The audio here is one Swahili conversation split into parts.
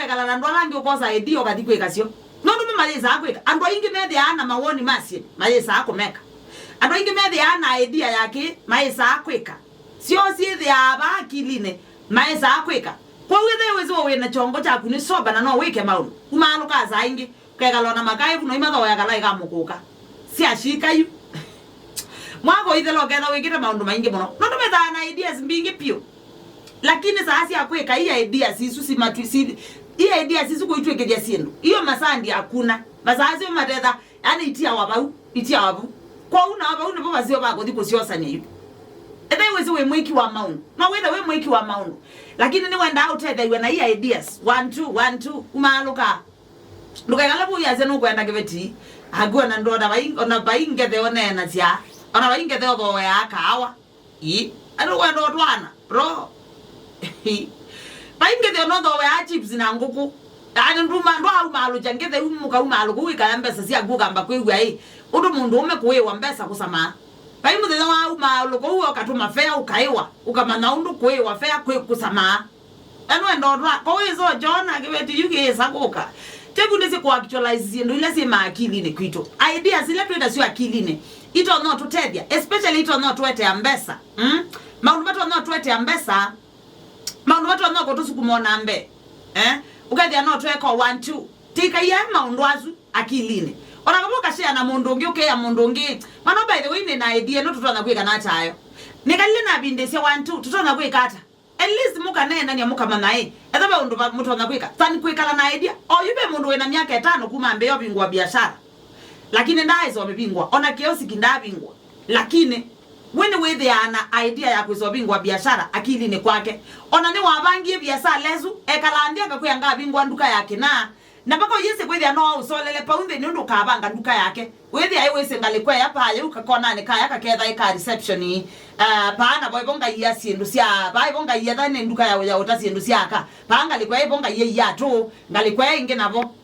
ukekala na ndola ngi ukosa idea okathikwe kasio no ndume maleza akweka andu aingi methe ana mawoni masie maleza akomeka andu aingi methe ana idea yake maleza akweka sio siethe aba akiline maleza akweka kwa wethe wezo we na chongo cha kuni soba na no weke maunu kumalo kaza aingi ukekala na makaivu no imatho yakala ikamukuka si ashika yu mwako ithelo ketha wikite maundu maingi muno no ndume thana ideas mbingi pio lakini sasa akweka hii idea sisu si matwisidi hii idea sisu kuitwekedia sindu hiyo masandi hakuna masazi matetha yani itia wabu kwa una wabu ne baba sio bako thiko sio sanya hiyo ethe wezi we mwiki wa maundu no wethe we mwiki wa maundu lakini ni wenda utetha iwe na hii ideas 1 2 umaluka ndukagala buya zenu kwenda kiveti agua na ndoda ona bainge the onena cia ona bainge the otho ya kawa anu kwenda otwana bro bainge the no tho ya chips na nguku ani nduma ndo au malu jangethe umuka umalu kuika mbesa cia gugamba kwigwa undu mundu umekuiwa mbesa kusama baimu the wa umalu ko ukatuma fea ukaiwa ukamana undu kuiwa fea kusama anu ndo otwa ko wizo jona kiveti yuke sakuka tebu ndese ku actualize ndo ile sema akili ne kwito ideas ile twenda sio akili ne ito no tutedia especially ito no twete ambesa maundu watu no twete ambesa maundu watu no kotusu kumona ambe ukadia no tweko 1 2 tika ya maundu azu akili ne ona kaboka share na mundu ngi okay ya mundu ngi mano by the way ne na idea no tutona kwika na tayo nikalile na bindesia 1 2 tutona kwika ata at least muka nena ni muka manae ethabe undu mutu na kwika tani kwikala na idea o yube mundu wena miaka 5 kuma ambe yo bingwa biashara lakini ndaizo wamebingwa ona kiosi kindabingwa lakini wene wethe ana idea ya kuzobingwa biashara akili ni kwake ona ni wabangie biashara lezu ekalandia kakuyanga bingwa nduka yake na bako yese kwethe no usolele paunde ni ndu kabanga nduka yake wethe aiwese ngalikwe yapa ya ukakona ne kaya kaketha ika reception paana boybonga iya sindu sia boybonga iya thane nduka ya utasindu siaka panga likwe bonga iya yatu ngalikwe inge nabo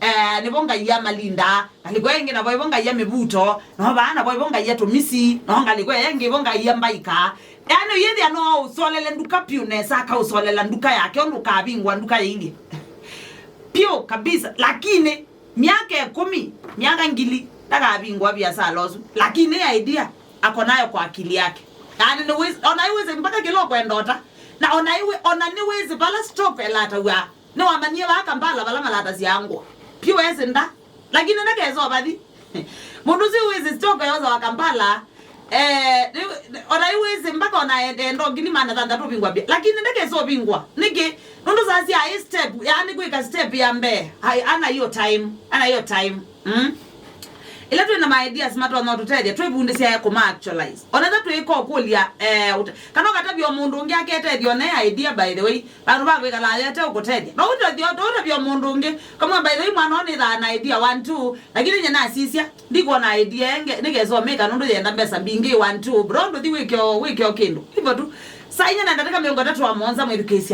ni bonga iya malinda ngalikwe inge nabo bonga iya mebuto no baana boybonga iya tumisi no ngalikwe inge bonga iya mbaika yani yethe no usolele nduka piune saka usolela nduka yake onduka bingwa nduka ingi pio kabisa lakini miaka 10 miaka ngili ndakabingwa biashara lozu lakini idea akonayo kwa akili yake yani ni ona iweze mpaka kilo kwendota na ona niweze bala stop elata wa ni wamanie baka mbala bala malata ziangu pio weze nda lakini ndakezo badi mundu si weze stop yoza wakambala ona iweze mpaka ona endo ngini mana tanda to bingwa lakini ndakezo bingwa nige nundu sasi ai step yani kwika step ya mbe ana hiyo time ila tu na my ideas matter no tutedia twebunde sia ya kuma actualize onatha twiko kulia kana katabyo mundu ngi aketedio na idea by the way bantu bakwikala yete ukutedia no utabyo mundu ngi kama by the way mwana oni tha na idea 1 2 lakini nyana asisia ndiko na idea nigezo meka nundu yenda mbesa mbingi 1 2 bro ndo thi wikyo kindu hivyo tu sainya na ndataka miongo 3 wa monza mu education